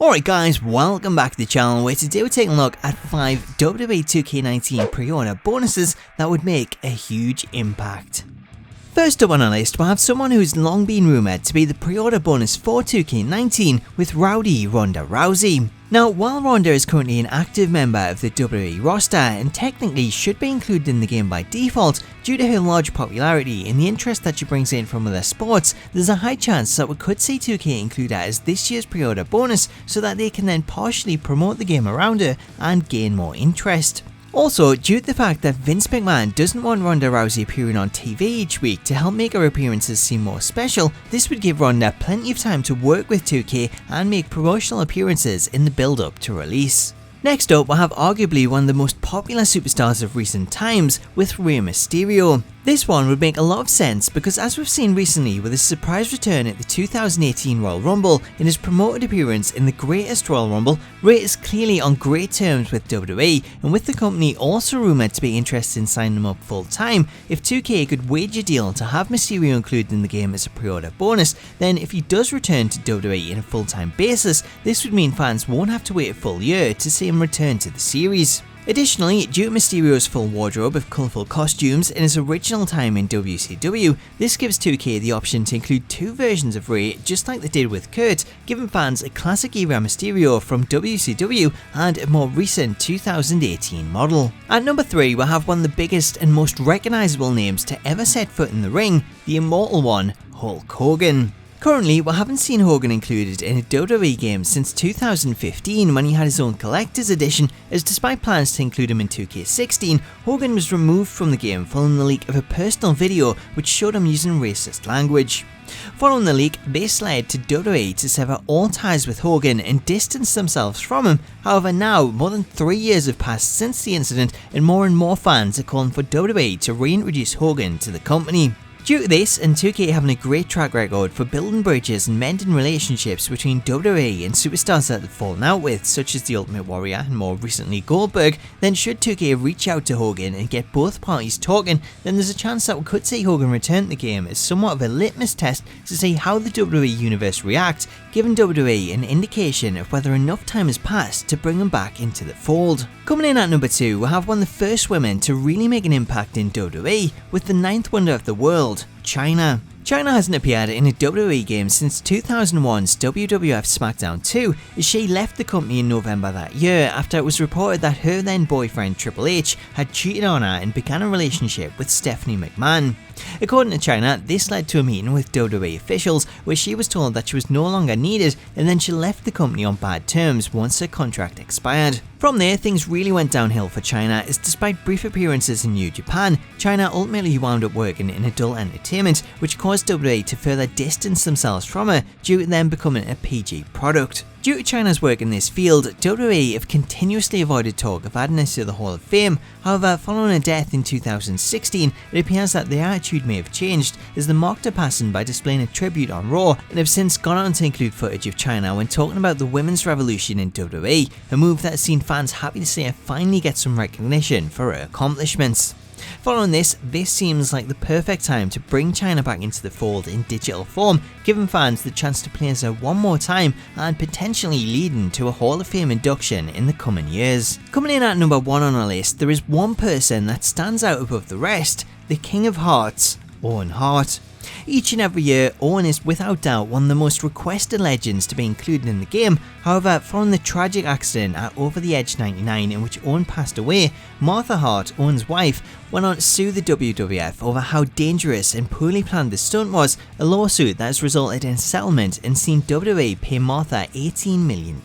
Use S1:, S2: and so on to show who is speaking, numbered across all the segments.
S1: Alright guys, welcome back to the channel where today we're taking a look at 5 WWE 2K19 pre-order bonuses that would make a huge impact. First up on our list, we'll have someone who's long been rumoured to be the pre-order bonus for 2K19 with Ronda Rousey. Now, while Ronda is currently an active member of the WWE roster and technically should be included in the game by default, due to her large popularity and the interest that she brings in from other sports, there's a high chance that we could see 2K include her as this year's pre-order bonus so that they can then partially promote the game around her and gain more interest. Also, due to the fact that Vince McMahon doesn't want Ronda Rousey appearing on TV each week to help make her appearances seem more special, this would give Ronda plenty of time to work with 2K and make promotional appearances in the build-up to release. Next up, we'll have arguably one of the most popular superstars of recent times with Mysterio. This one would make a lot of sense because, as we've seen recently with his surprise return at the 2018 Royal Rumble and his promoted appearance in the Greatest Royal Rumble, Ray is clearly on great terms with WWE, and with the company also rumoured to be interested in signing him up full time, if 2K could wage a deal to have Mysterio included in the game as a pre-order bonus, then if he does return to WWE in a full-time basis, this would mean fans won't have to wait a full year to see him return to the series. Additionally, due to Mysterio's full wardrobe of colourful costumes in his original time in WCW, this gives 2K the option to include two versions of Ray just like they did with Kurt, giving fans a classic era Mysterio from WCW and a more recent 2018 model. At number 3, we'll have one of the biggest and most recognisable names to ever set foot in the ring, the immortal one, Hulk Hogan. Currently, we haven't seen Hogan included in a WWE game since 2015 when he had his own collector's edition, as despite plans to include him in 2K16, Hogan was removed from the game following the leak of a personal video which showed him using racist language. Following the leak, this led to WWE to sever all ties with Hogan and distance themselves from him. However, now, more than 3 years have passed since the incident and more fans are calling for WWE to reintroduce Hogan to the company. Due to this, and 2K having a great track record for building bridges and mending relationships between WWE and superstars that they've fallen out with, such as the Ultimate Warrior and more recently Goldberg, then should 2K reach out to Hogan and get both parties talking, then there's a chance that we could see Hogan return to the game as somewhat of a litmus test to see how the WWE universe reacts, giving WWE an indication of whether enough time has passed to bring him back into the fold. Coming in at number 2, we'll have one of the first women to really make an impact in WWE with the 9th wonder of the world, Chyna. Chyna hasn't appeared in a WWE game since 2001's WWF SmackDown 2, as she left the company in November that year after it was reported that her then boyfriend Triple H had cheated on her and began a relationship with Stephanie McMahon. According to Chyna, this led to a meeting with WWE officials where she was told that she was no longer needed, and then she left the company on bad terms once her contract expired. From there, things really went downhill for Chyna, as despite brief appearances in New Japan, Chyna ultimately wound up working in adult entertainment, which caused WWE to further distance themselves from her due to them becoming a PG product. Due to Chyna's work in this field, WWE have continuously avoided talk of adding her to the Hall of Fame. However, following her death in 2016, it appears that the attitude may have changed, as they mocked her passing by displaying a tribute on Raw, and have since gone on to include footage of Chyna when talking about the women's revolution in WWE, a move that has seen fans happy to see her finally get some recognition for her accomplishments. Following this seems like the perfect time to bring Chyna back into the fold in digital form, giving fans the chance to play as her one more time and potentially leading to a Hall of Fame induction in the coming years. Coming in at number 1 on our list, there is one person that stands out above the rest, the King of Hearts, Owen Hart. Each and every year, Owen is without doubt one of the most requested legends to be included in the game. However, following the tragic accident at Over the Edge 99 in which Owen passed away, Martha Hart, Owen's wife, went on to sue the WWF over how dangerous and poorly planned the stunt was, a lawsuit that has resulted in a settlement and seen WWE pay Martha $18 million.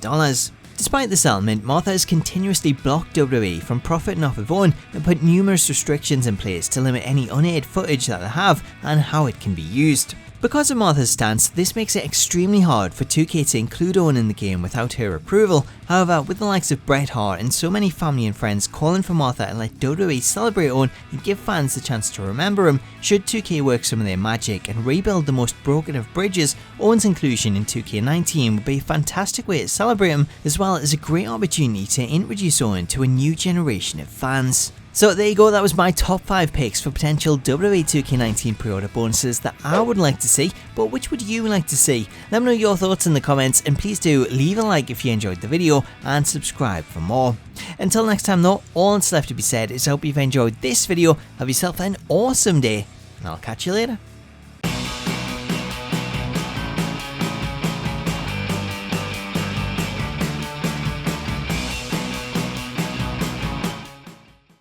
S1: Despite the settlement, Martha has continuously blocked WWE from profiting off of Owen and put numerous restrictions in place to limit any unaired footage that they have and how it can be used. Because of Martha's stance, this makes it extremely hard for 2K to include Owen in the game without her approval. However, with the likes of Bret Hart and so many family and friends calling for Martha and let WWE celebrate Owen and give fans the chance to remember him, should 2K work some of their magic and rebuild the most broken of bridges, Owen's inclusion in 2K19 would be a fantastic way to celebrate him, as well as a great opportunity to introduce Owen to a new generation of fans. So there you go, that was my top 5 picks for potential WWE 2K19 pre-order bonuses that I would like to see, but which would you like to see? Let me know your thoughts in the comments, and please do leave a like if you enjoyed the video and subscribe for more. Until next time though, all that's left to be said is I hope you've enjoyed this video, have yourself an awesome day, and I'll catch you later.